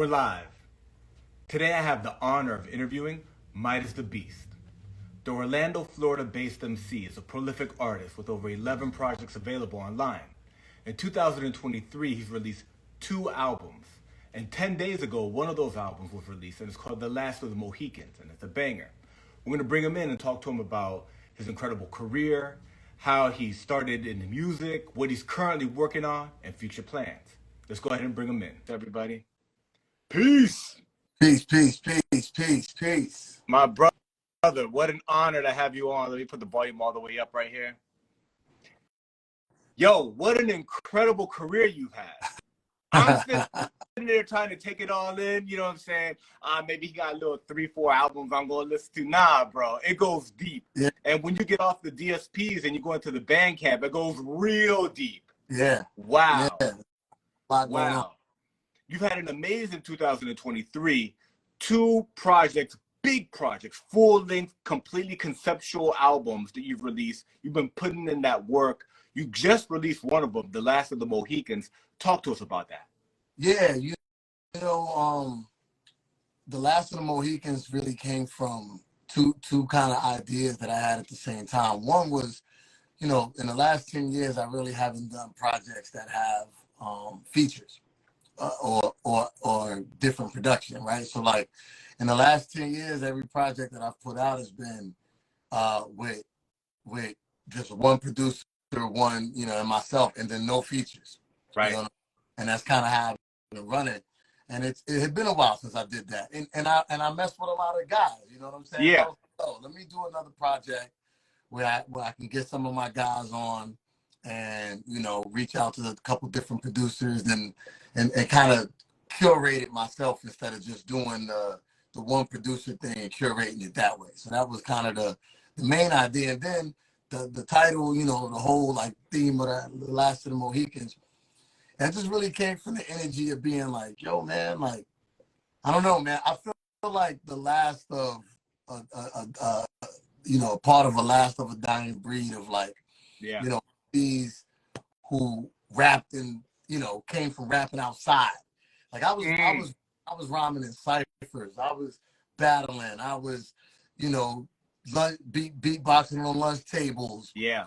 we're live. Today I have the honor of interviewing MidaZ the Beast. The Orlando, Florida-based MC is a prolific artist with over 11 projects available online. In 2023, he's released 2 albums. And 10 days ago, one of those albums was released, and it's called The Last of the Mohicans, and it's a banger. We're going to bring him in and talk to him about his incredible career, how he started in music, what he's currently working on, and future plans. Let's go ahead and bring him in, everybody. Peace! Peace, peace, peace, peace, peace. My brother, what an honor to have you on. Let me put the volume all the way up right here. Yo, what an incredible career you've had. I'm sitting there trying to take it all in, you know what I'm saying? Maybe he got a little 3-4 albums I'm going to listen to. Nah, bro, it goes deep. Yeah. And when you get off the DSPs and you go into the Bandcamp, it goes real deep. Yeah. Wow. Yeah. Wow. You've had an amazing 2023, 2 projects, big projects, full-length, completely conceptual albums that you've released. You've been putting in that work. You just released one of them, The Last of the Mohicans. Talk to us about that. Yeah, The Last of the Mohicans really came from two kind of ideas that I had at the same time. One was, in the last 10 years, I really haven't done projects that have features. Or different production, right? So like in the last 10 years, every project that I've put out has been with just one producer, one, and myself, and then no features. Right. And that's kind of how I've been running. And it had been a while since I did that. And I messed with a lot of guys, you know what I'm saying? Yeah. So let me do another project where I can get some of my guys on and, reach out to a couple different producers and kind of curate it myself instead of just doing the one producer thing and curating it that way. So that was kind of the main idea. And then the title, the whole like theme of The Last of the Mohicans, that just really came from the energy of being like, yo, man, like, I don't know, man. I feel like the last of, part of a last of a dying breed of like, yeah, these who rapped and, came from rapping outside. Like I was rhyming in ciphers. I was battling. I was, beatboxing on lunch tables. Yeah.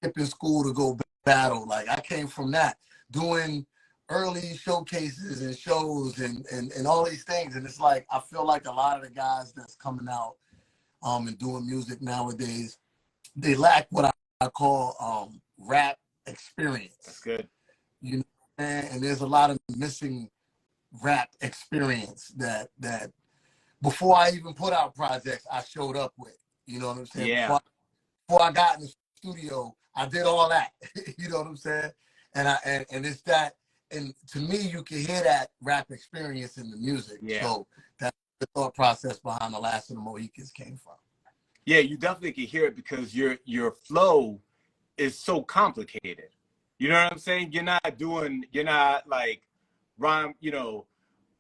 Skipping school to go battle. Like I came from that, doing early showcases and shows and all these things. And it's like, I feel like a lot of the guys that's coming out and doing music nowadays, they lack what I call rap experience. That's good. And there's a lot of missing rap experience that before I even put out projects, I showed up with. You know what I'm saying? Yeah. Before I got in the studio, I did all that. You know what I'm saying? And it's that, and to me, you can hear that rap experience in the music. Yeah. So that's the thought process behind The Last of the Mohicans came from. Yeah, you definitely can hear it because your flow is so complicated. You know what I'm saying? You're not like rhyme,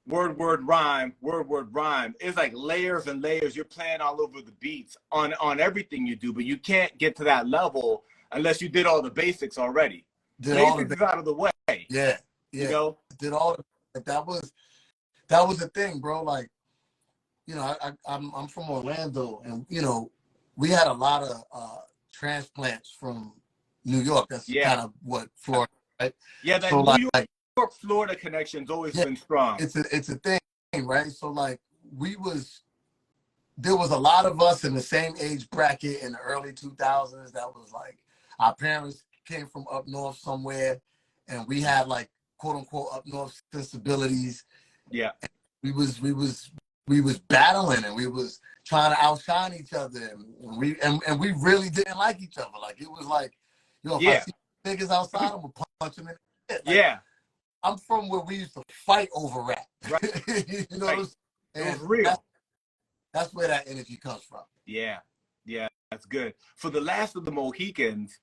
word, rhyme, word, rhyme. It's like layers and layers. You're playing all over the beats on everything you do, but you can't get to that level unless you did all the basics already. Basics is out of the way. Yeah. Did all that was the thing, bro. Like, I'm from Orlando, and we had a lot of transplants from New York. That's kind of what Florida, right? Yeah, that so New York Florida connection's always been strong. It's a thing, right? So like there was a lot of us in the same age bracket in the early 2000s that was like, our parents came from up north somewhere, and we had like quote unquote up north sensibilities. Yeah. And we was battling, and we was trying to outshine each other, and we really didn't like each other. Like it was like, if I see niggas outside, I'm gonna punch them in the head. Like, yeah. I'm from where we used to fight over rap. Right. You know what I'm saying? It was real. That's where that energy comes from. Yeah. Yeah, that's good. For The Last of the Mohicans,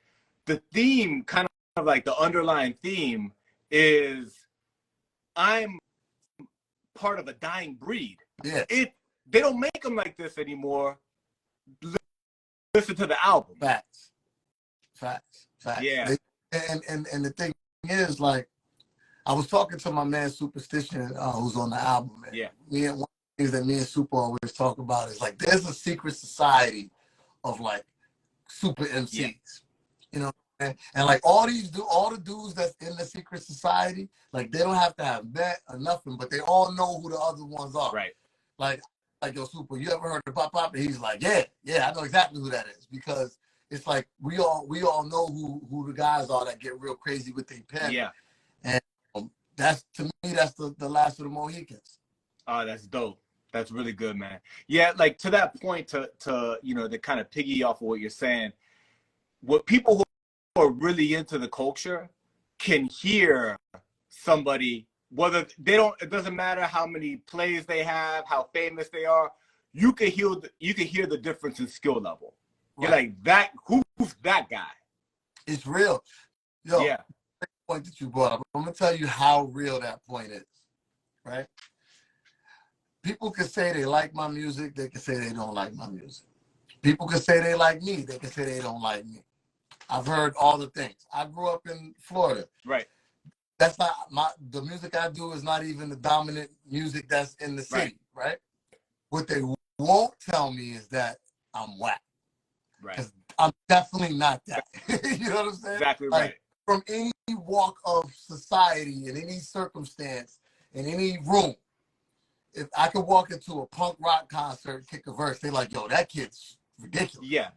the theme, kind of like the underlying theme, is I'm part of a dying breed. Yeah. They don't make them like this anymore. Listen to the album. Facts. Yeah. And the thing is, like, I was talking to my man Supastition, who's on the album. Man. Yeah. Me and one of the things that me and Super always talk about is like there's a secret society of like super MCs. Yeah. You know, and like all the dudes that's in the secret society, like they don't have to have met or nothing, but they all know who the other ones are. Right. Like yo, Super, you ever heard of Pop Pop? And he's like, yeah, I know exactly who that is, because it's like we all know who the guys are that get real crazy with their pen. Yeah. And that's, to me, that's the last of the Mohicans. Oh, that's dope. That's really good, man. Yeah, like to that point, to you know, to kind of piggy off of what you're saying, what people who are really into the culture can hear somebody, whether they don't, it doesn't matter how many plays they have, how famous they are, you can hear the difference in skill level. You're like, that, who's that guy? It's real. Yo, yeah. The point that you brought up, I'm gonna tell you how real that point is, right? People can say they like my music, they can say they don't like my music. People can say they like me, they can say they don't like me. I've heard all the things. I grew up in Florida. Right. That's not the music I do is not even the dominant music that's in the city, right? What they won't tell me is that I'm whack. Right. Because I'm definitely not that. You know what I'm saying? Exactly like, right. From any walk of society, in any circumstance, in any room, if I could walk into a punk rock concert, kick a verse, they're like, yo, that kid's ridiculous. Yeah.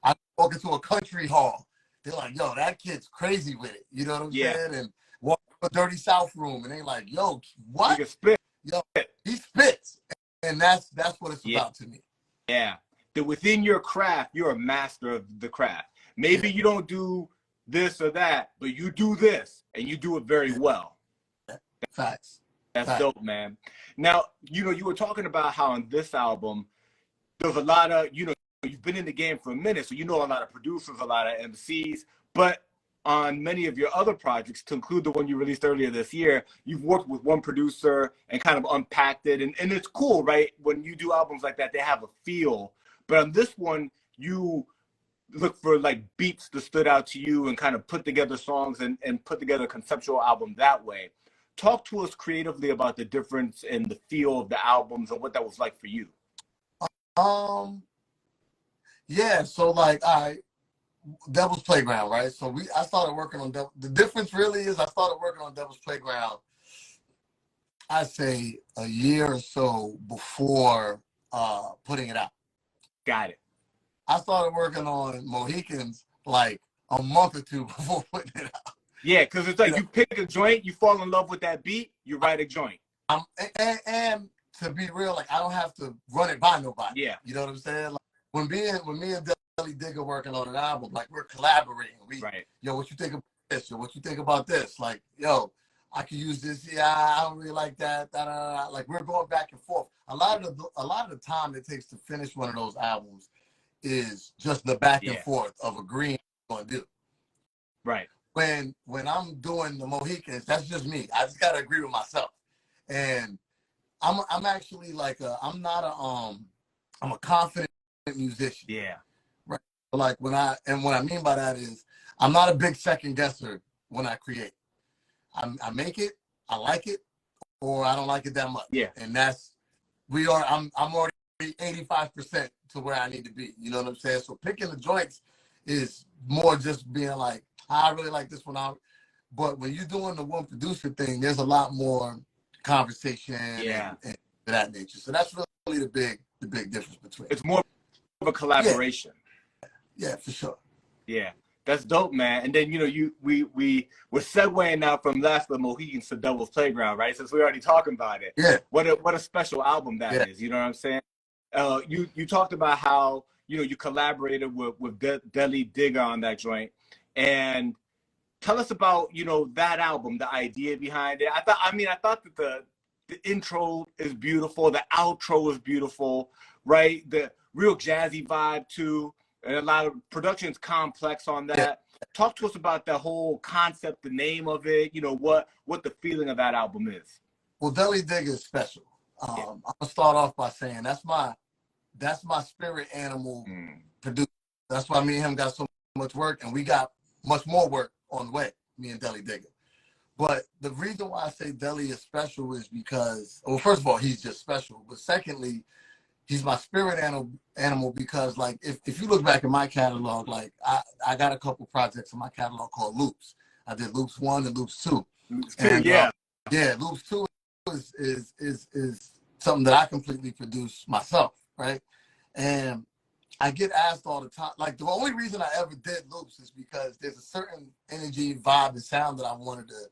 I walk into a country hall, they're like, yo, that kid's crazy with it. You know what I'm saying? And walk to a Dirty South room, and they're like, yo, what? He can spit. Yo, he spits. And that's what it's about to me. Yeah. That within your craft, you're a master of the craft. Maybe you don't do this or that, but you do this, and you do it very well. Facts. That's dope, man. Now, you know, you were talking about how on this album, there's a lot of, you know, you've been in the game for a minute, so you know a lot of producers, a lot of MCs, but on many of your other projects, to include the one you released earlier this year, you've worked with one producer and kind of unpacked it, and it's cool, right? When you do albums like that, they have a feel. But on this one, you look for like beats that stood out to you and kind of put together songs and put together a conceptual album that way. Talk to us creatively about the difference in the feel of the albums and what that was like for you. Yeah, so like Devil's Playground, right? So I started working on the difference really is I started working on Devil's Playground, I'd say a year or so before putting it out. Got it. I started working on Mohicans like a month or two before putting it out. Yeah, because it's like you pick a joint, you fall in love with that beat, you write a joint. And to be real, like I don't have to run it by nobody. Yeah. You know what I'm saying? Like, when me and Deli Digger working on an album, like we're collaborating. Yo, what you think about this? Yo, what you think about this? Like, yo, I could use this. Yeah, I don't really like that. Like we're going back and forth. A lot of the time it takes to finish one of those albums is just the back and forth of agreeing on do. Right. When I'm doing the Mohicans, that's just me. I just gotta agree with myself. And I'm actually like I'm a confident musician. Yeah. Right. Like what I mean by that is I'm not a big second guesser when I create. I make it, I like it, or I don't like it that much. Yeah. And I'm already 85% to where I need to be. You know what I'm saying? So picking the joints is more just being like, I really like this one out. But when you're doing the one producer thing, there's a lot more conversation and that nature. So that's really the big difference between. It's more of a collaboration. Yeah, for sure. Yeah. That's dope, man. And then, you know, we're segueing now from Last of the Mohicans to Devil's Playground, right? Since we're already talking about it. Yeah. What a special album that is. You know what I'm saying? You talked about how, you know, you collaborated with Deli Digger on that joint. And tell us about, you know, that album, the idea behind it. I thought that the intro is beautiful, the outro is beautiful, right? The real jazzy vibe too, and a lot of production's complex on that. Yeah. Talk to us about the whole concept, the name of it, you know, what the feeling of that album is. Well, Deli Digger is special. I'm gonna start off by saying that's my spirit animal producer. That's why me and him got so much work, and we got much more work on the way, me and Deli Digger. But the reason why I say Deli is special is because, well, first of all, he's just special. But secondly, he's my spirit animal because, like, if you look back at my catalog, like, I got a couple projects in my catalog called Loops. I did Loops 1 and Loops 2. Loops 2, and, yeah. Yeah, Loops 2 is something that I completely produce myself, right? And I get asked all the time, like, the only reason I ever did Loops is because there's a certain energy, vibe, and sound that I wanted to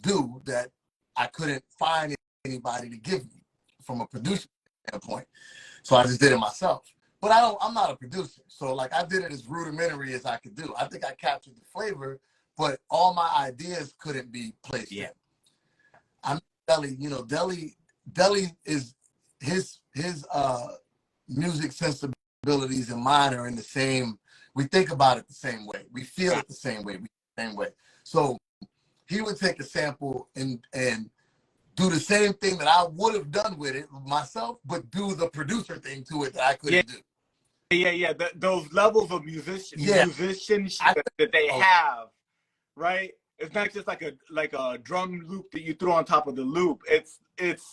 do that I couldn't find anybody to give me from a producer standpoint. So I just did it myself. But I'm not a producer. So, like, I did it as rudimentary as I could do. I think I captured the flavor, but all my ideas couldn't be placed in. I'm Deli, you know, Deli is his music sensibilities and mine are in the same, we think about it the same way. We feel it the same way. So he would take a sample and do the same thing that I would have done with it myself, but do the producer thing to it that I couldn't do. Yeah. Those levels of musicianship that they have, right? It's not just like a drum loop that you throw on top of the loop. It's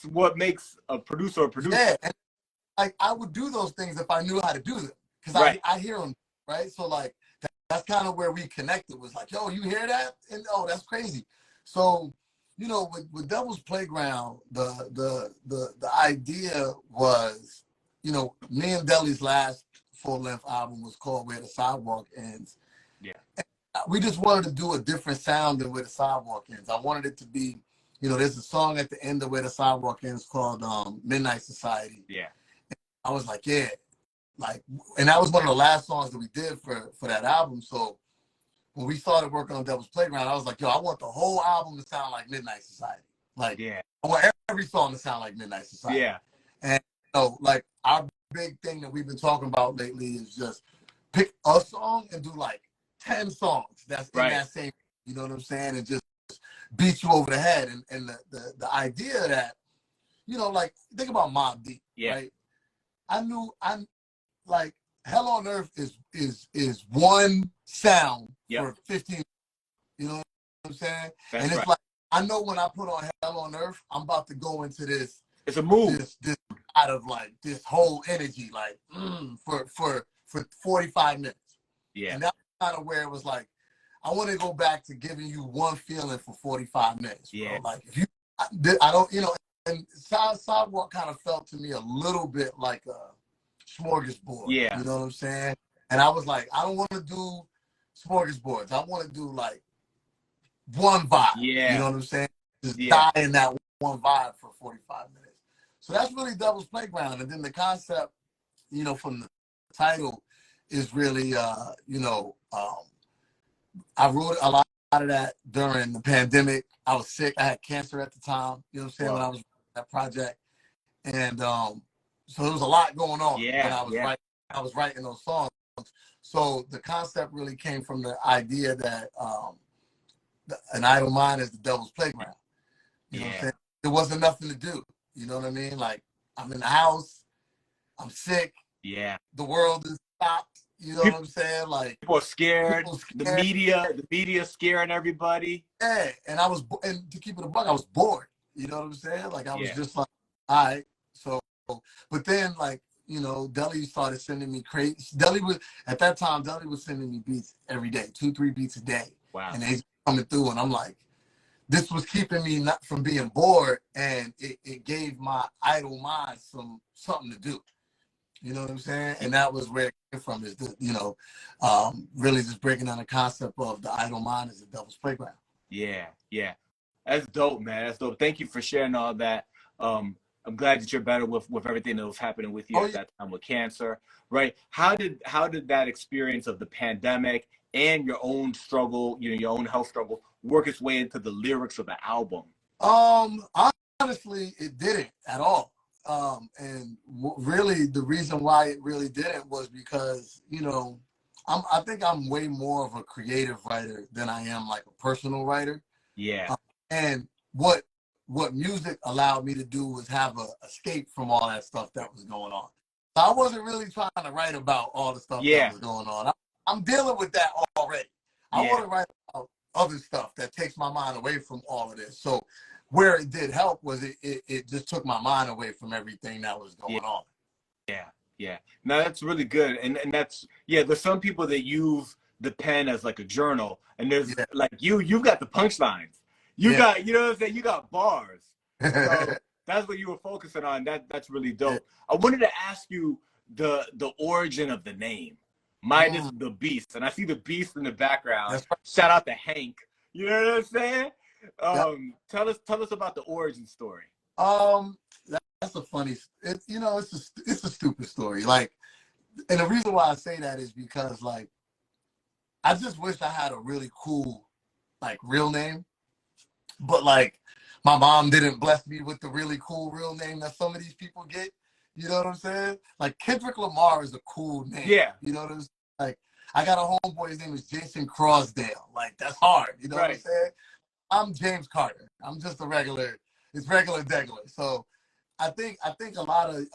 what makes a producer a producer. Yeah, and like I would do those things if I knew how to do them because I hear them, right? So like that's kind of where we connected. Was like, yo, you hear that? And oh, that's crazy. So you know, with Devil's Playground, the idea was, you know, me and Deli's last full-length album was called Where the Sidewalk Ends. Yeah. And we just wanted to do a different sound than Where the Sidewalk Ends. I wanted it to be, you know, there's a song at the end of Where the Sidewalk Ends called Midnight Society. Yeah. And I was like, yeah. Like, and that was one of the last songs that we did for that album. So when we started working on Devil's Playground, I was like, yo, I want the whole album to sound like Midnight Society. Like, I want every song to sound like Midnight Society. Yeah. And, you know, like, our big thing that we've been talking about lately is just pick a song and do, like, 10 songs that's in that same, you know what I'm saying? And just beat you over the head. And the idea that, you know, like, think about Mobb Deep, right? I'm like, Hell on Earth is one sound for 15. You know what I'm saying? And it's like, I know when I put on Hell on Earth, I'm about to go into this. It's a move. This out of like this whole energy, like for 45 minutes. Yeah. And that's kind of where it was like, I want to go back to giving you one feeling for 45 minutes. Bro. Yeah. Like if you, I don't, you know, and Sidewalk kind of felt to me a little bit like a smorgasbord. Yeah. You know what I'm saying? And I was like, I don't want to do smorgasbords. I want to do like one vibe. Yeah. You know what I'm saying? Just die in that one vibe for 45 minutes. So that's really Devil's Playground. And then the concept, you know, from the title is really, you know, I wrote a lot of that during the pandemic. I was sick. I had cancer at the time, you know what I'm saying, when I was writing that project. And so there was a lot going on when I was writing those songs. So the concept really came from the idea that an idle mind is the devil's playground. You know what I'm saying? There wasn't nothing to do. You know what I mean? Like, I'm in the house, I'm sick. Yeah. The world is stopped. You know what I'm saying? Like, people are scared. The media scaring everybody. Yeah, and and to keep it a buck, I was bored. You know what I'm saying? Like, I was just like, all right. So, but then, like, you know, Deli started sending me crazy. At that time, Deli was sending me beats every day, 2-3 beats a day. Wow. And they coming through, and I'm like, this was keeping me not from being bored, and it gave my idle mind something to do. You know what I'm saying? And that was where it came from, is the, you know, really just breaking down the concept of the idle mind as the devil's playground. Yeah. That's dope, man. That's dope. Thank you for sharing all that. I'm glad that you're better with everything that was happening with you at that time with cancer, right? How did that experience of the pandemic and your own struggle, you know, your own health struggle, work its way into the lyrics of the album? Honestly, it didn't at all. And really the reason why it really didn't was because, you know, I think I'm way more of a creative writer than I am like a personal writer. Yeah. And what music allowed me to do was have a escape from all that stuff that was going on. So I wasn't really trying to write about all the stuff that was going on. I'm dealing with that already. I want to write about other stuff that takes my mind away from all of this. So where it did help was it just took my mind away from everything that was going on. Yeah, yeah. No, that's really good. And that's, yeah, there's some people that use the pen as like a journal, and there's like you've got the punchlines. You got, you know what I'm saying? You got bars. So that's what you were focusing on. That's really dope. I wanted to ask you the origin of the name, MidaZ the Beast. And I see the beast in the background. That's right. Shout out to Hank. You know what I'm saying? Tell us about the origin story. That's a funny. It's a stupid story. Like, and the reason why I say that is because like I just wish I had a really cool like real name, but like my mom didn't bless me with the really cool real name that some of these people get. You know what I'm saying? Like Kendrick Lamar is a cool name. Yeah. You know what I'm saying? Like I got a homeboy. His name is Jason Crosdale. Like that's hard. You know what I'm saying? I'm James Carter. I'm just a regular. It's regular degular. So I think a lot of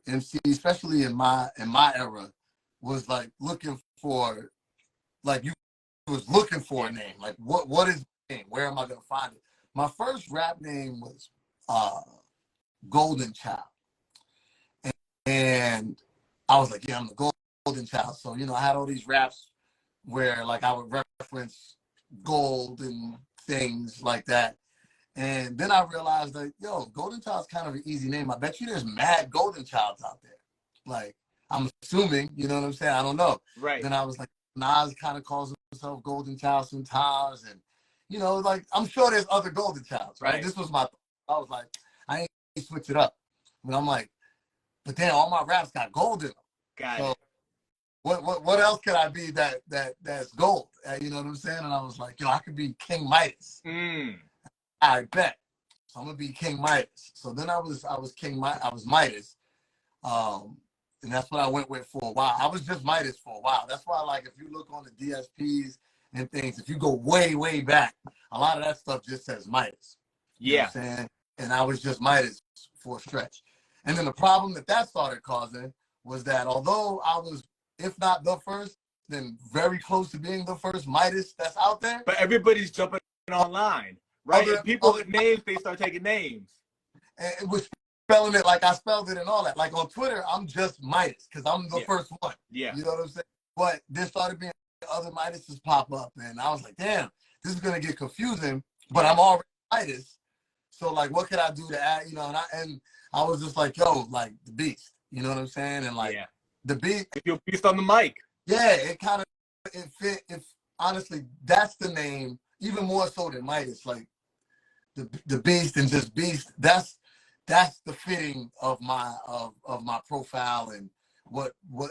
MC, especially in my era, was like looking for a name. Like what is the name? Where am I gonna find it? My first rap name was Golden Child. And I was like, yeah, I'm the Golden Child. So, I had all these raps where like I would reference gold and things like that. And then I realized that, Golden Child's kind of an easy name. I bet you there's mad Golden Childs out there. Like, I'm assuming, you know what I'm saying? I don't know. Right. Then I was like, Nas kind of calls himself Golden Child sometimes. And, like, I'm sure there's other Golden Childs, right? This was I was like, I ain't switch it up. But I'm like, but then all my raps got gold in them. Got so it. What else could I be that's gold? You know what I'm saying? And I was like, I could be King MidaZ. I bet. So I'm gonna be King MidaZ. So then I was MidaZ. And that's what I went with for a while. I was just MidaZ for a while. That's why, like, if you look on the DSPs and things, if you go way, way back, a lot of that stuff just says MidaZ. You know what I'm saying? And I was just MidaZ for a stretch. And then the problem that started causing was that although I was, if not the first, then very close to being the first MidaZ that's out there. But everybody's jumping online, right? People with names, they start taking names. And it was spelling it like I spelled it and all that. Like on Twitter, I'm just MidaZ because I'm the first one. Yeah. You know what I'm saying? But there started being other MidaZ's pop up. And I was like, damn, this is going to get confusing. But I'm already MidaZ. So, like, what could I do to add, and I was just like, like, the beast. You know what I'm saying? And, like, the beast. You're beast on the mic. Yeah, it kind of, it fit. Honestly, that's the name, even more so than MidaZ. Like, the beast and just beast, that's the fitting of my profile and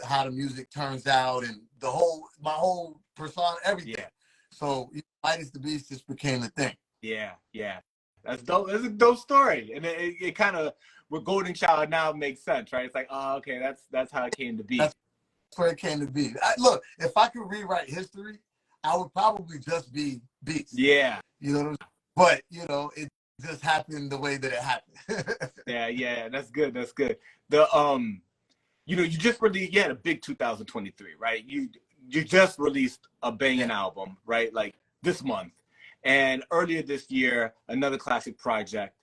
how the music turns out and my whole persona, everything. Yeah. So, MidaZ the Beast just became the thing. Yeah, yeah. That's dope. That's a dope story. And it kind of, with Golden Child now makes sense, right? It's like, oh, okay, that's how it came to be. That's where it came to be. Look, if I could rewrite history, I would probably just be Beast. Yeah. You know what I'm saying? But, it just happened the way that it happened. Yeah, that's good. That's good. The you just released, you had a big 2023, right? You just released a banging album, right? Like this month. And earlier this year, another classic project.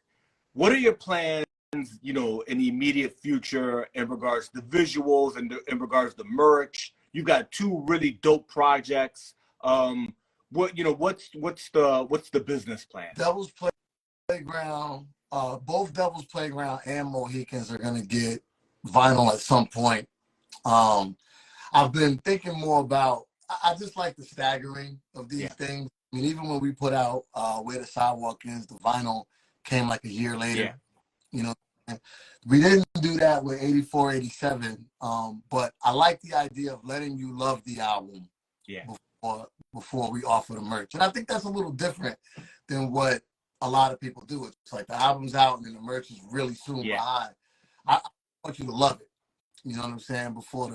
What are your plans, in the immediate future in regards to the visuals and in regards to the merch? You got two really dope projects. What's the business plan? Devil's Playground, both Devil's Playground and Mohicans are gonna get vinyl at some point. I've been thinking more about. I just like the staggering of these things. I mean, even when we put out Where the Sidewalk Is, the vinyl came like a year later. Yeah. We didn't do that with 84, 87. But I like the idea of letting you love the album before we offer the merch. And I think that's a little different than what a lot of people do. It's like the album's out and then the merch is really soon behind. I want you to love it. You know what I'm saying? Before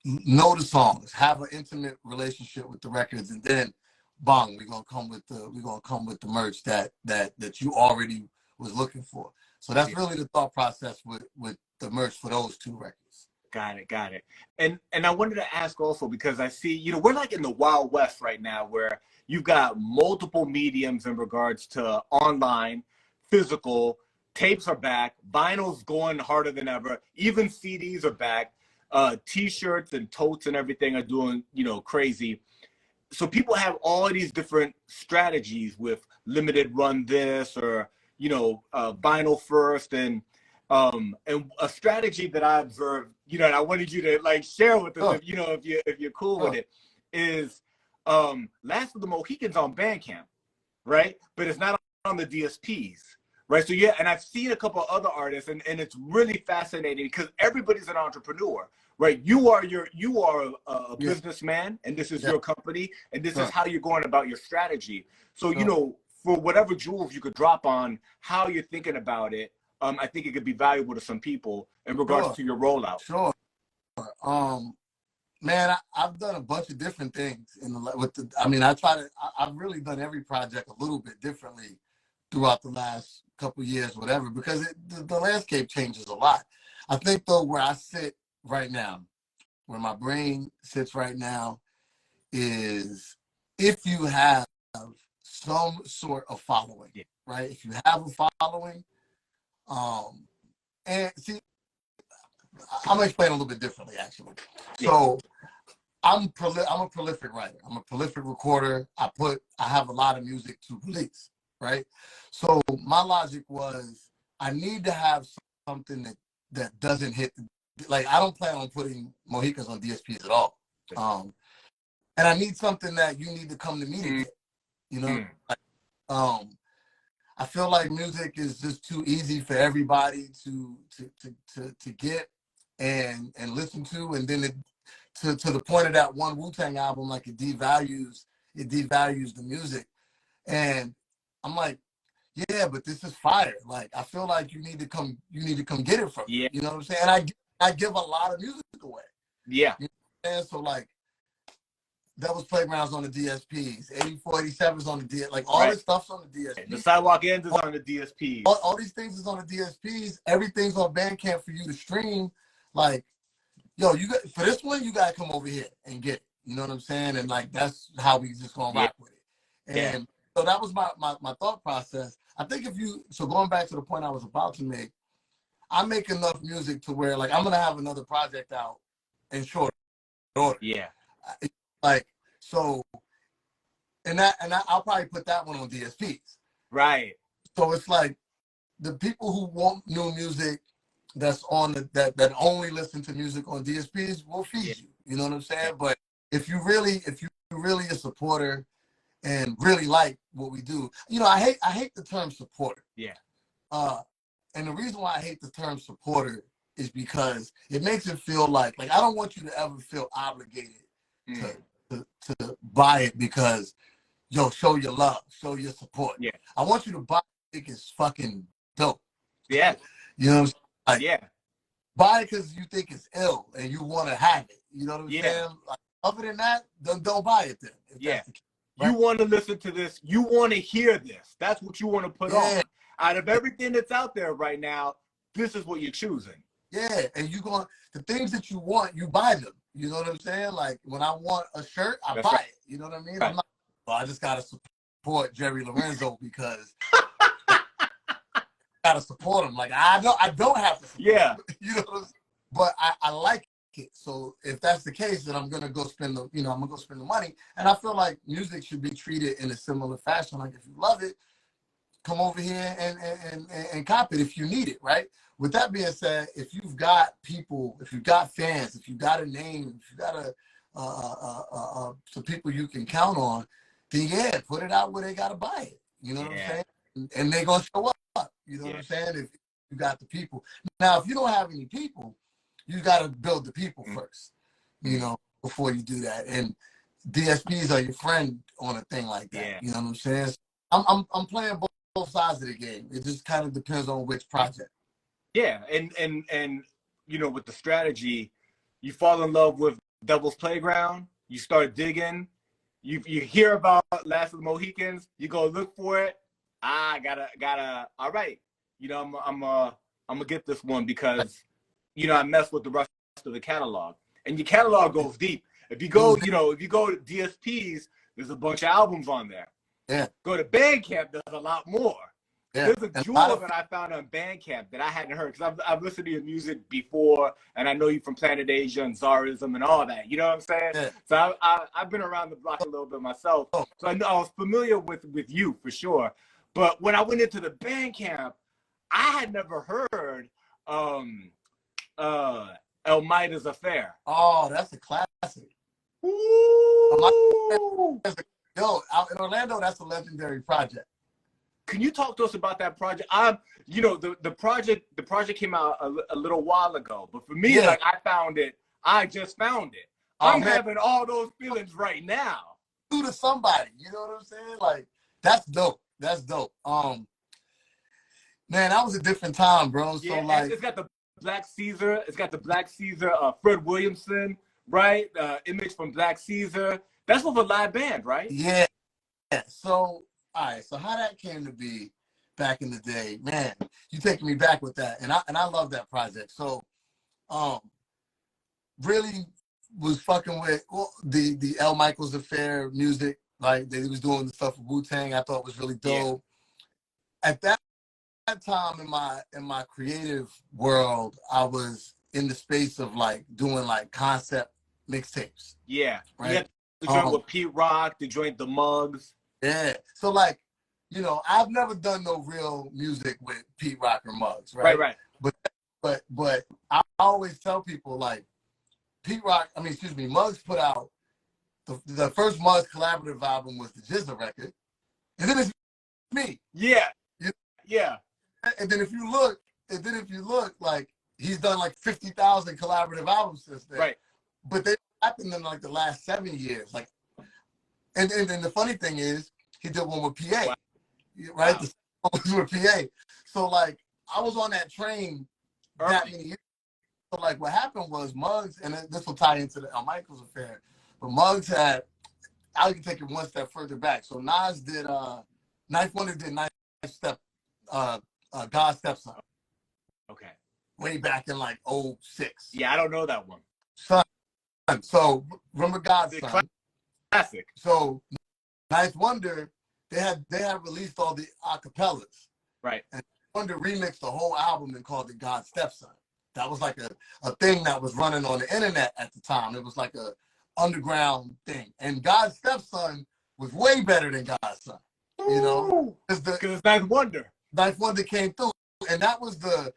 know the songs, have an intimate relationship with the records, and then bang, we're gonna come with the merch that you already was looking for. So that's really the thought process with the merch for those two records. Got it, got it. And I wanted to ask also because I see, you know, we're like in the Wild West right now where you've got multiple mediums in regards to online, physical, tapes are back, vinyl's going harder than ever, even CDs are back, t-shirts and totes and everything are doing, you know, crazy. So people have all of these different strategies with limited run this or, you know, vinyl first and a strategy that I observed, you know, and I wanted you to like share with us, if you know, if you're cool with it, is Last of the Mohicans on Bandcamp, right? But it's not on the DSPs, right? So yeah, and I've seen a couple of other artists, and it's really fascinating because everybody's an entrepreneur, right? You are a businessman, and this is your company, and this is how you're going about your strategy. So you know, for whatever jewels you could drop on how you're thinking about it. I think it could be valuable to some people in regards to your rollout. Sure. Man, I've done a bunch of different things I mean, I've really done every project a little bit differently throughout the last couple of years, whatever, because the landscape changes a lot. I think though, where I sit right now, where my brain sits right now is if you have some sort of following, right? If you have a following, and see, I'm gonna explain a little bit differently, actually. So I'm a prolific writer. I'm a prolific recorder. I have a lot of music to release, right? So my logic was I need to have something that doesn't hit, like I don't plan on putting Mohicans on DSPs at all. And I need something that you need to come to me to get, you know? I feel like music is just too easy for everybody to get and listen to, and then to the point of that one Wu-Tang album, like it devalues the music. And I'm like, yeah, but this is fire. Like I feel like you need to come get it from me. You know what I'm saying? And I give a lot of music away. Yeah. You know what I'm saying? So like Devil's Playground's on the DSPs, 84, 87's on the DSPs, like all this stuff's on the DSPs. The Sidewalk Ends is on the DSPs. All these things is on the DSPs. Everything's on Bandcamp for you to stream. Like, yo, for this one, you gotta come over here and get it. You know what I'm saying? And like that's how we just gonna rock with it. And so that was my thought process. I think so going back to the point I was about to make, I make enough music to where like I'm gonna have another project out in short order. Yeah. Like so, and I'll probably put that one on DSPs. Right. So it's like the people who want new music that's on that only listen to music on DSPs will feed you. You know what I'm saying? But if you really a supporter and really like what we do, you know, I hate the term supporter. Yeah. And the reason why I hate the term supporter is because it makes it feel like I don't want you to ever feel obligated to buy it because, yo, show your love, show your support. Yeah. I want you to buy it because it's fucking dope. Yeah. You know what I'm saying? Like, buy it because you think it's ill and you want to have it. You know what I'm saying? Like, other than that, don't buy it then. That's the case, right? You want to listen to this. You want to hear this. That's what you want to put on. Out of everything that's out there right now, this is what you're choosing. Yeah, and the things that you want, you buy them. You know what I'm saying? Like when I want a shirt, I buy it. You know what I mean? I'm not, well, I just gotta support Jerry Lorenzo because I gotta support him. Like I don't have to support him. You know what I'm saying? But I like it. So if that's the case, then I'm gonna go spend the money. And I feel like music should be treated in a similar fashion. Like if you love it, come over here and cop it if you need it, right? With that being said, if you've got people, if you've got fans, if you've got a name, if you got some people you can count on, then put it out where they gotta buy it. You know what I'm saying? And they're gonna show up. You know what I'm saying? If you got the people. Now, if you don't have any people, you gotta build the people first. You know, before you do that. And DSPs are your friend on a thing like that. You know what I'm saying? So I'm playing both sides of the game. It just kind of depends on which project. Yeah, and you know, with the strategy, you fall in love with Devil's Playground, you start digging, you hear about Last of the Mohicans, you go look for it. Gotta all right. You know, I'm gonna get this one because, you know, I mess with the Russian of the catalog, and your catalog goes deep. If you go, if you go to DSPs, there's a bunch of albums on there. Yeah. Go to Bandcamp, there's a lot more. Yeah. There's a jewel that I found on Bandcamp that I hadn't heard, because I've listened to your music before, and I know you from Planet Asia and TZariZM and all that. You know what I'm saying? Yeah. So I've been around the block a little bit myself. So I know I was familiar with you for sure. But when I went into the Bandcamp, I had never heard MidaZ Affair. Oh, that's a classic. Ooh. Yo, out in Orlando, that's a legendary project. Can you talk to us about that project? The project came out a little while ago, but for me, like, I just found it. I'm having all those feelings right now. Do to somebody, you know what I'm saying? Like, that's dope. That's dope. Man, that was a different time, bro. Yeah, so like, it's got the Black Caesar. It's got the Black Caesar, Fred Williamson, right? Image from Black Caesar. That's with a live band, right? Yeah. So, all right. So how that came to be back in the day, man, you taking me back with that, and I love that project. So, really was fucking with the L. Michaels Affair music. Like, they was doing the stuff with Wu-Tang. I thought was really dope. Yeah. At that time in my creative world, I was in the space of like doing like concept mixtapes. Yeah. Right. Yeah. The joint with Pete Rock, the joint The Mugs. Yeah. So like, I've never done no real music with Pete Rock or Muggs, right? Right. But I always tell people, like, Muggs put out the first Muggs collaborative album was the Jizza record, and then it's me. Yeah. Yeah. And then if you look, like, he's done like 50,000 collaborative albums since then. Right. But they happened in like the last 7 years. Like, and the funny thing is, he did one with PA. Wow. Right? Wow. The song was with PA. So like, I was on that train that many years. So like, what happened was Muggs, and this will tie into the L. Michaels Affair, but Muggs I can take it one step further back. So Nas did, Knife Wonder did God's Stepson. Okay. Way back in like 2006. Yeah, I don't know that one. Son. So remember God's Son? Classic. So Knife Wonder, they had released all the acapellas. Right. And Wonder remixed the whole album and called it God's Stepson. That was like a thing that was running on the internet at the time. It was like a underground thing. And God's Stepson was way better than God's Son. Because it's Knife Wonder. Knife Wonder came through, and that was the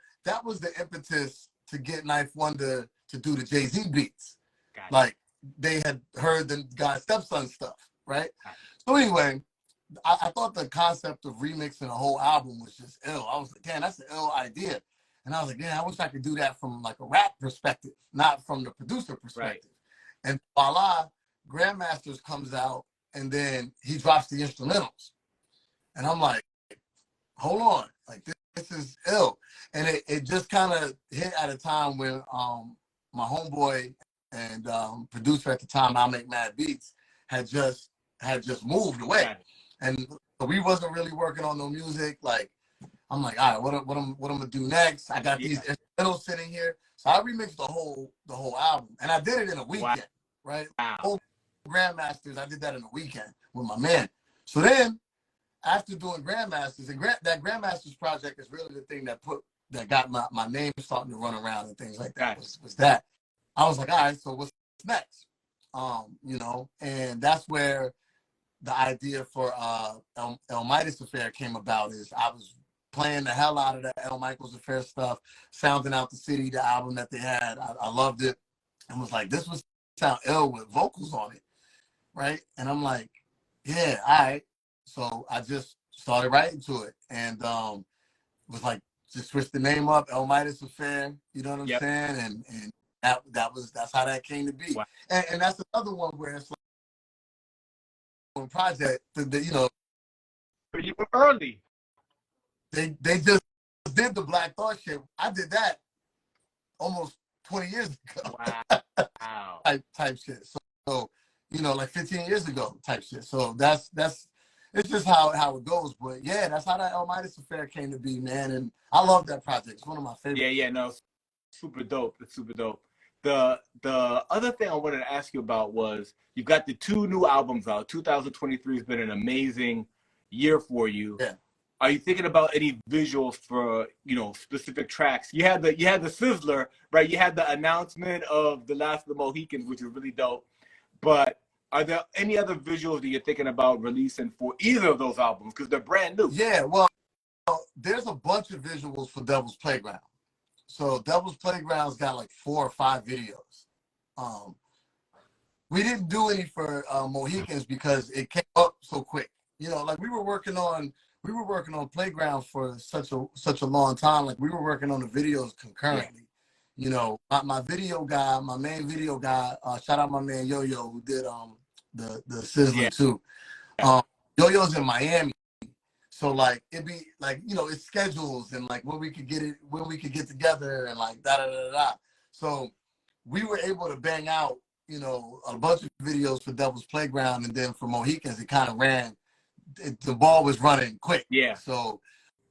impetus to get Knife Wonder to do the Jay-Z beats. Gotcha. Like, they had heard the God's Stepson stuff, right? Gotcha. So anyway, I thought the concept of remixing a whole album was just ill. I was like, damn, that's an ill idea. And I was like, yeah, I wish I could do that from like a rap perspective, not from the producer perspective. Right. And voila, Grandmasters comes out, and then he drops the instrumentals. And I'm like, hold on, like, this is ill. And it just kind of hit at a time when my homeboy and producer at the time, I Make Mad Beats, had just moved away. Right. And we wasn't really working on no music. Like, I'm like, all right, what I'm gonna do next? I got these instrumentals sitting here. So I remixed the whole album. And I did it in a weekend, right? Wow. Whole Grandmasters, I did that in a weekend with my man. So then, after doing Grandmasters, and that Grandmasters project is really the thing that got my name starting to run around and things like that. Was that I was like, all right, so what's next? And that's where the idea for El MidaZ Affair came about. Is I was playing the hell out of that L. Michaels Affair stuff, Sounding Out the City, the album that they had. I loved it, and was like, this would sound ill with vocals on it, right? And I'm like, yeah, all right. So I just started writing to it, and was like, just switch the name up, L. MidaZ Affair. You know what I'm saying? And that's how that came to be. Wow. And that's another one where it's like a project that you were early. They just did the Black Thought shit. I did that almost 20 years ago. Wow. type shit. So like 15 years ago type shit. So that's it's just how it goes. But yeah, that's how that L. MidaZ Affair came to be, man. And I love that project. It's one of my favorites. Yeah, no, super dope. It's super dope. The other thing I wanted to ask you about was you've got the 2 new albums out. 2023 has been an amazing year for you. Yeah. Are you thinking about any visuals for, you know, specific tracks? You had the Sizzler, right? You had the announcement of The Last of the Mohicans, which is really dope. But are there any other visuals that you're thinking about releasing for either of those albums? Because they're brand new. Yeah, well, there's a bunch of visuals for Devil's Playground. So Devil's Playground's got like 4 or 5 videos. We didn't do any for Mohicans because it came up so quick. You know, like we were working on Playground for such a long time. Like we were working on the videos concurrently. Yeah. You know, my video guy, my main video guy, shout out my man Yo-Yo who did the Sizzler too. Yo-Yo's in Miami. So like it'd be like, you know, it's schedules and like when we could get together and like da da da da. So we were able to bang out, you know, a bunch of videos for Devil's Playground, and then for Mohicans it kind of ran. The ball was running quick. Yeah. So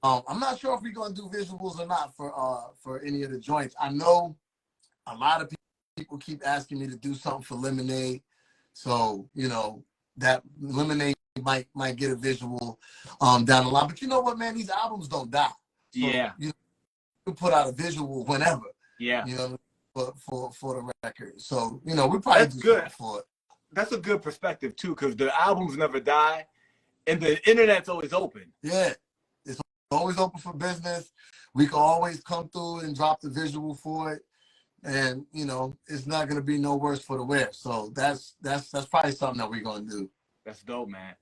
I'm not sure if we're gonna do visuals or not for any of the joints. I know a lot of people keep asking me to do something for Lemonade, so you know that Lemonade might get a visual down the line. But you know what, man, these albums don't die. So, yeah. You can put out a visual whenever. Yeah. You know, for the record. So you know we probably do good for it. That's a good perspective too, because the albums never die. And the internet's always open. Yeah, it's always open for business. We can always come through and drop the visual for it, and you know it's not gonna be no worse for the wear. So that's probably something that we're gonna do. That's dope, man.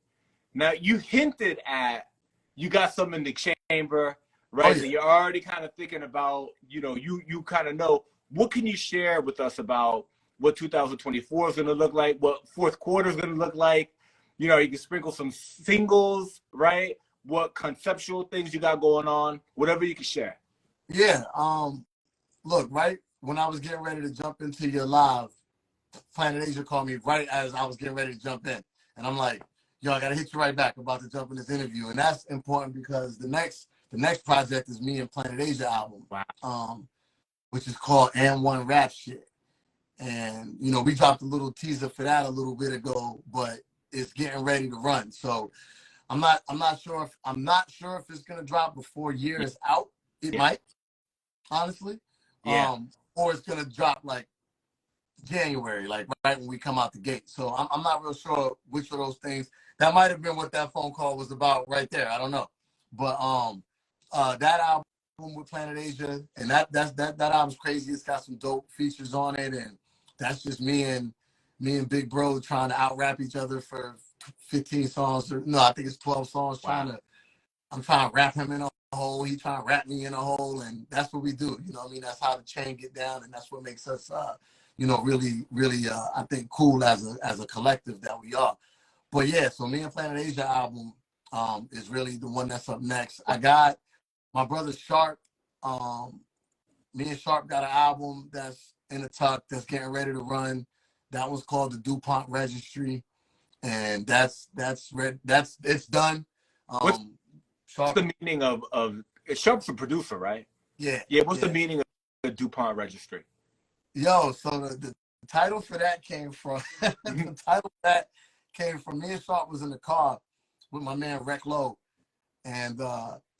Now you hinted at you got some in the chamber, right? Oh, yeah. So you're already kind of thinking about, you know, you kind of know. What can you share with us about what 2024 is gonna look like? What fourth quarter is gonna look like? You know, you can sprinkle some singles, right? What conceptual things you got going on, whatever you can share. Yeah. Look, right when I was getting ready to jump into your live, Planet Asia called me right as I was getting ready to jump in. And I'm like, yo, I got to hit you right back about to jump in this interview. And that's important because the next project is me and Planet Asia album, which is called And One Rap Shit. And, you know, we dropped a little teaser for that a little bit ago, but it's getting ready to run. So I'm not sure if it's gonna drop before year is out. It might, honestly. Or it's gonna drop like January, like right when we come out the gate. So I'm not real sure which of those things. That might have been what that phone call was about right there. I don't know. But that album with Planet Asia, and that album's crazy. It's got some dope features on it, and that's just me and Big Bro trying to out-rap each other for 15 songs. No, I think it's 12 songs. I'm trying to rap him in a hole. He trying to rap me in a hole, and that's what we do. You know what I mean? That's how the chain get down, and that's what makes us, you know, really, I think, cool as a collective that we are. But yeah, so me and Planet Asia album is really the one that's up next. I got my brother Sharp. Me and Sharp got an album that's in the tuck that's getting ready to run. That one's called the DuPont Registry, and it's done. What's the meaning of Sharp's a producer, right? Yeah. Yeah. What's the meaning of the DuPont Registry? Yo, so the title for that came from the title for that came from me and Sharp was in the car with my man Rec Low, and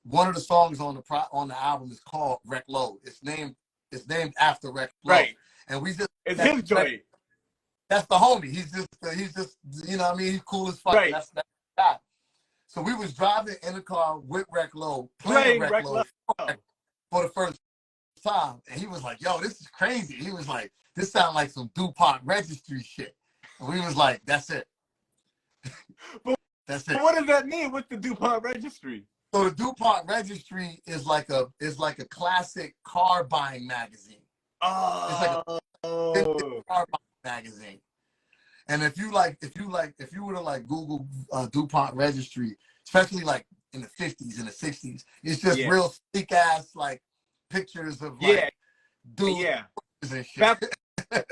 one of the songs on the album is called Rec Low. It's named after Rec Low. Right. And we just it's his joint. That's the homie. He's just, you know what I mean? He's cool as fuck. Right. That's that guy. So we was driving in the car with Rec Low, playing Rec Low for the first time. And he was like, yo, this is crazy. He was like, this sounds like some DuPont Registry shit. And we was like, that's it. That's it. What does that mean with the DuPont Registry? So the DuPont Registry is like a classic car buying magazine. Oh. It's like a car buying magazine. And if you were to like Google DuPont Registry, especially like in the 50s and the 60s, it's just real sleek ass like pictures of like dudes and shit. Back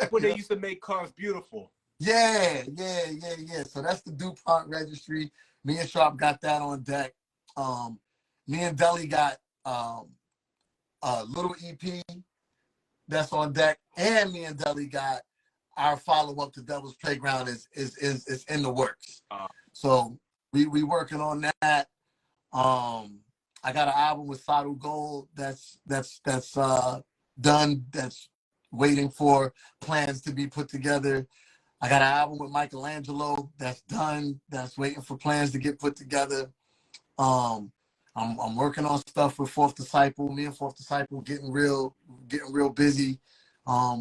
when they used to make cars beautiful. Yeah. So that's the DuPont Registry. Me and Sharp got that on deck. Me and Deli got a little EP that's on deck, and me and Deli got our follow-up to Devil's Playground is in the works. So we working on that. I got an album with Sadu Gold that's done, that's waiting for plans to be put together. I got an album with Michelangelo that's done, that's waiting for plans to get put together. I'm working on stuff with Fourth Disciple. Me and Fourth Disciple getting real busy,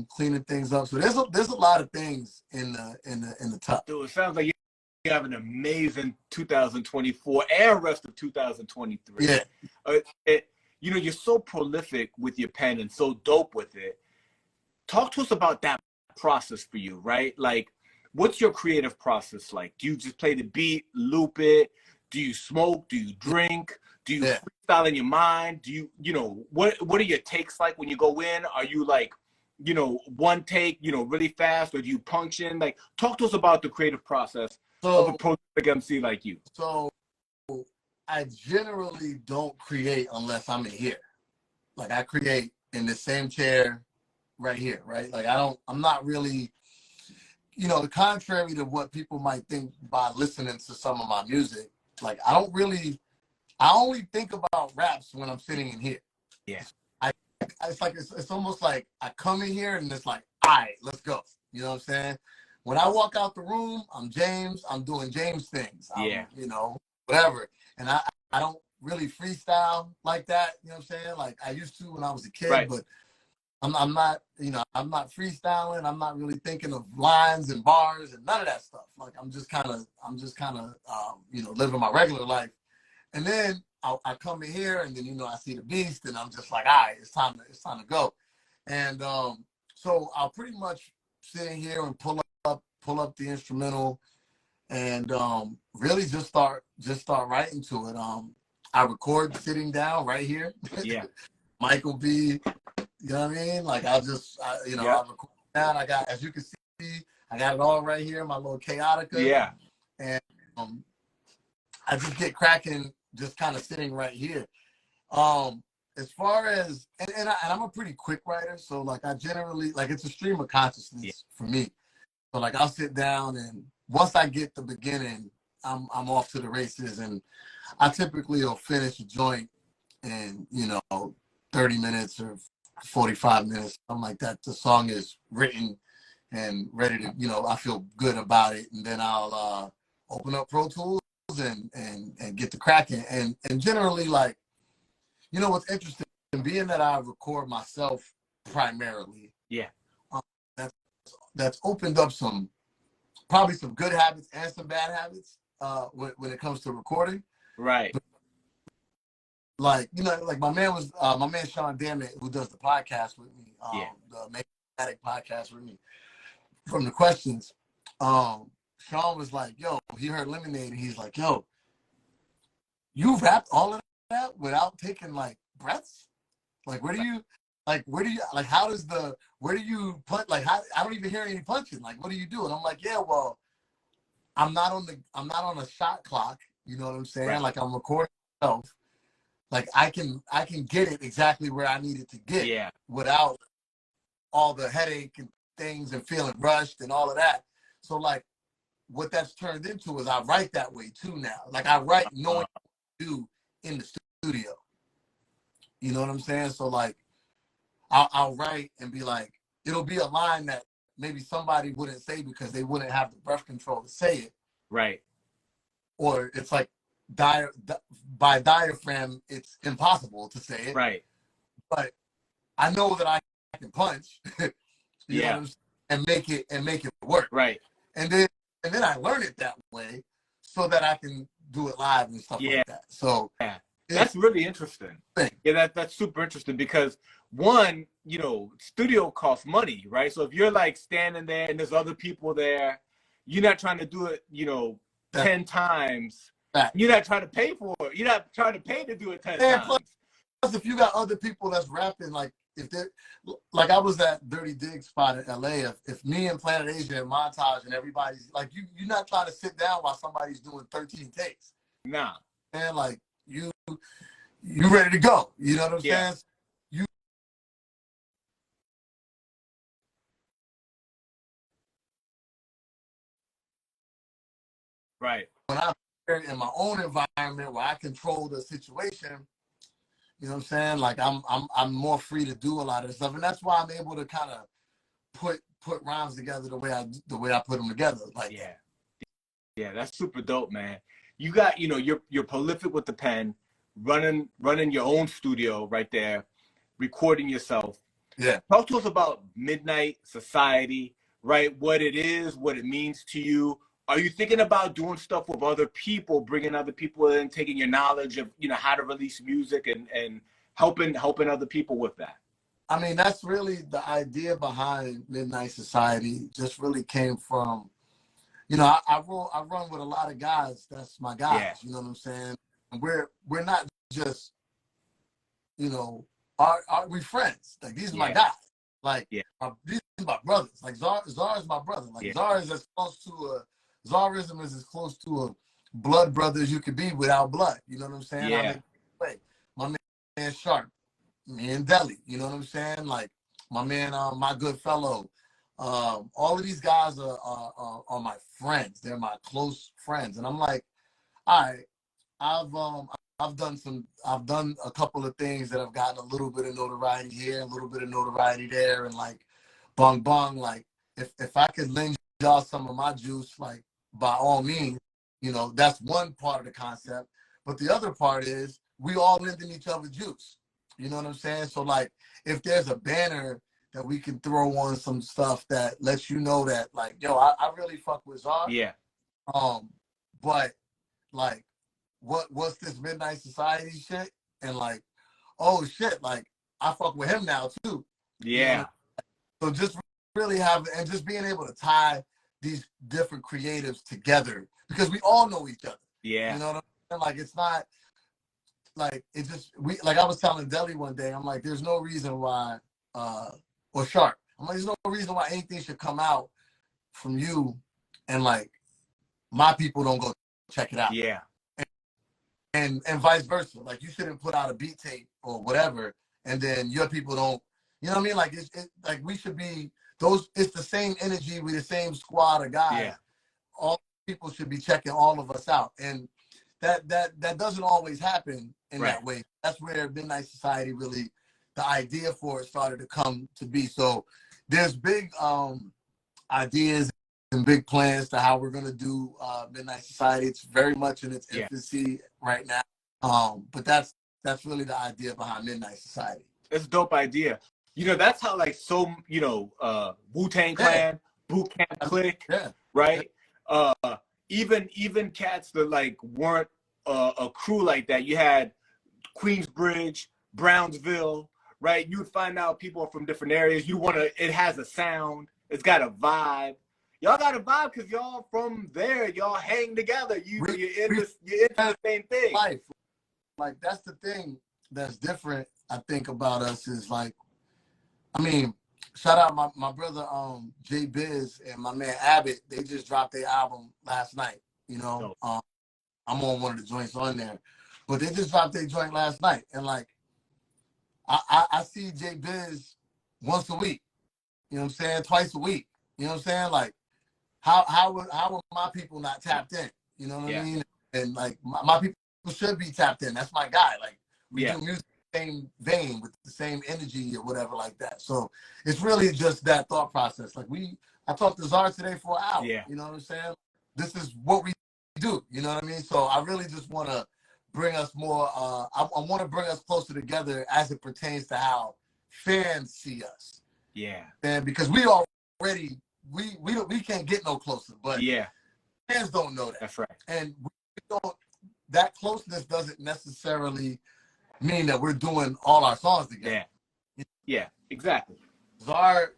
cleaning things up. So there's a lot of things in the top. Dude, it sounds like you have an amazing 2024 and rest of 2023. Yeah. You know, you're so prolific with your pen and so dope with it. Talk to us about that process for you, right? Like, what's your creative process like? Do you just play the beat, loop it? Do you smoke? Do you drink? Do you freestyle in your mind? Do you know, what are your takes like when you go in? Are you like, you know, one take, you know, really fast, or do you punch in? Like, talk to us about the creative process of a prolific MC like you. So I generally don't create unless I'm in here. Like, I create in the same chair right here, right? Like, I'm not really, you know, contrary to what people might think by listening to some of my music, like, I only think about raps when I'm sitting in here. Yeah. It's like, it's almost like I come in here and it's like, all right, let's go. You know what I'm saying? When I walk out the room, I'm James. I'm doing James things. You know, whatever. And I don't really freestyle like that. You know what I'm saying? Like I used to when I was a kid, but I'm not, you know, I'm not freestyling. I'm not really thinking of lines and bars and none of that stuff. Like I'm just kind of, you know, living my regular life. And then I come in here and then, you know, I see the beast and I'm just like, all right, it's time to go. And so I'll pretty much sit in here and pull up the instrumental and really just start writing to it. I record sitting down right here. Yeah. Mike will be, you know what I mean? Like I'll record down. I got, as you can see, I got it all right here, my little chaotica. Yeah. And I just get cracking, just kind of sitting right here. As far as, and I'm a pretty quick writer, so like I generally, like it's a stream of consciousness for me. So like I'll sit down and once I get the beginning, I'm off to the races, and I typically will finish a joint in, you know, 30 minutes or 45 minutes, something like that. The song is written and ready to, you know, I feel good about it, and then I'll open up Pro Tools and get the cracking. And generally, like, you know what's interesting, being that I record myself primarily, that's opened up probably some good habits and some bad habits when it comes to recording. Right. But, like, you know, like my man Sean Dammit, who does the podcast with me, the Make Addict podcast with me, from the questions, Sean was like, yo, he heard Lemonade and he's like, yo, you rapped all of that without taking like breaths? Like, where do you punch? Like, how, I don't even hear any punching. Like, what do you do? And I'm like, yeah, well, I'm not on a shot clock. You know what I'm saying? Right. Like I'm recording myself. Like I can get it exactly where I need it to get without all the headache and things and feeling rushed and all of that. So like what that's turned into is I write that way too now. Like I write knowing what to do in the studio. You know what I'm saying? So like I'll write and be like, it'll be a line that maybe somebody wouldn't say because they wouldn't have the breath control to say it. Right. Or it's like by diaphragm, it's impossible to say it. Right. But I know that I can punch, you know what I'm saying, and make it work. Right. And then I learn it that way so that I can do it live and stuff like that. So that's really interesting. Yeah, that's super interesting because one, you know, studio costs money, right? So if you're like standing there and there's other people there, you're not trying to do it, you know, 10 times. You're not trying to pay for it. You're not trying to pay to do it 10 times. Plus, if you got other people that's rapping, like if they're like I was at Dirty Dig spot in LA. If me and Planet Asia and Montage and everybody's like you're not trying to sit down while somebody's doing 13 takes. Nah. And like you ready to go. You know what I'm saying? Right. When I'm in my own environment where I control the situation, you know what I'm saying? Like I'm more free to do a lot of stuff, and that's why I'm able to kind of put rhymes together the way I put them together. Like yeah, yeah, that's super dope, man. You got, you know, you're prolific with the pen, running your own studio right there, recording yourself. Yeah. Talk to us about Midnight Society, right? What it is, what it means to you. Are you thinking about doing stuff with other people, bringing other people in, taking your knowledge of, you know, how to release music and helping other people with that? I mean, that's really the idea behind Midnight Society. Just really came from, you know, I run with a lot of guys. That's my guys. Yeah. You know what I'm saying? And we're not just, you know, we friends. Like these are my guys. Like these are my brothers. Like Zar is my brother. Like Zar is as close to ZariZM is as close to a blood brother as you could be without blood. You know what I'm saying? Yeah. My man Sharp, me and Deli. You know what I'm saying? Like my man, my good fellow. All of these guys are my friends. They're my close friends, and I'm like, all right, I've done a couple of things that have gotten a little bit of notoriety here, a little bit of notoriety there, and like, bong bong, like if I could lend y'all some of my juice, like by all means, you know, that's one part of the concept. But the other part is we all lending each other juice. You know what I'm saying? So like, if there's a banner that we can throw on some stuff that lets you know that like, yo, I really fuck with Zar. Yeah. But like, what's this Midnight Society shit? And like, oh shit, like I fuck with him now too. Yeah. You know? So just really and just being able to tie these different creatives together because we all know each other. Yeah. You know what I'm saying? Like it's not like it just like I was telling Deli one day, I'm like, there's no reason why or Sharp. I'm like, there's no reason why anything should come out from you and like my people don't go check it out. Yeah. And vice versa. Like you shouldn't put out a beat tape or whatever, and then your people don't. You know what I mean? Like it's like we should be those. It's the same energy with the same squad of guys. Yeah. All people should be checking all of us out, and that doesn't always happen in that way. That's where Midnight Society really, the idea for it started to come to be. So there's big ideas and big plans to how we're gonna do Midnight Society. It's very much in its infancy right now. But that's really the idea behind Midnight Society. It's a dope idea. You know, that's how like you know, Wu-Tang Clan, Boot Camp Click, right? Even cats that like weren't a crew like that. You had Queensbridge, Brownsville, right? You'd find out people are from different areas. It has a sound, it's got a vibe. Y'all got a vibe because y'all from there. Y'all hang together. You're into the same thing. Life. Like that's the thing that's different. I think about us is like, I mean, shout out my brother J Biz and my man Abbott. They just dropped their album last night. You know, I'm on one of the joints on there, but they just dropped their joint last night, and like, I see J Biz once a week. You know what I'm saying? Twice a week. You know what I'm saying? Like. How are my people not tapped in? You know what I mean? And like my people should be tapped in. That's my guy. Like we do music in the same vein with the same energy or whatever like that. So it's really just that thought process. Like I talked to Zar today for an hour. Yeah. You know what I'm saying? This is what we do. You know what I mean? So I really just want to bring us more. I want to bring us closer together as it pertains to how fans see us. Yeah. And because we already. We can't get no closer, but fans don't know that. That's right. And that closeness doesn't necessarily mean that we're doing all our songs together. Yeah, exactly. Zar,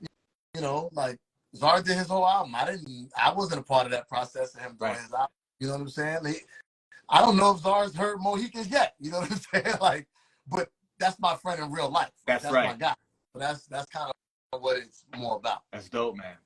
you know, like Zar did his whole album. I wasn't a part of that process of him doing his album. You know what I'm saying? I don't know if Zar's heard Mohicans yet. You know what I'm saying? Like, but that's my friend in real life. That's right. My guy. But that's kind of what it's more about. That's dope, man.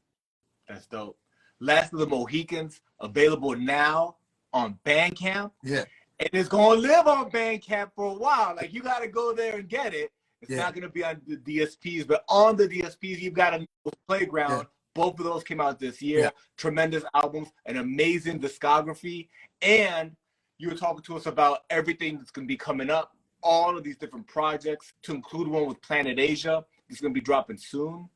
That's dope. Last of the Mohicans, available now on Bandcamp. Yeah. And it's going to live on Bandcamp for a while. Like, you got to go there and get it. It's not going to be on the DSPs, but on the DSPs, you've got a playground Both of those came out this year. Yeah. Tremendous albums, an amazing discography, and you were talking to us about everything that's going to be coming up, all of these different projects, to include one with Planet Asia. It's going to be dropping soon.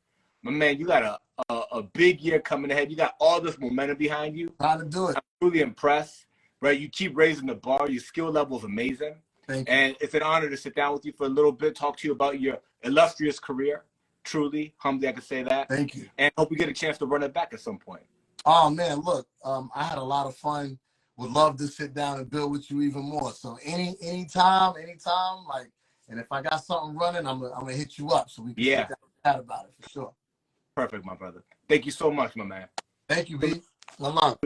My man, you got a big year coming ahead. You got all this momentum behind you. Trying to do it. I'm really impressed, right? You keep raising the bar. Your skill level is amazing. Thank you. And it's an honor to sit down with you for a little bit, talk to you about your illustrious career. Truly, humbly, I can say that. Thank you. And hope we get a chance to run it back at some point. Oh, man, look, I had a lot of fun. Would love to sit down and build with you even more. So anytime, like, and if I got something running, I'm gonna hit you up so we can sit down and chat about it for sure. Perfect, my brother. Thank you so much, my man. Thank you, B. I'm out.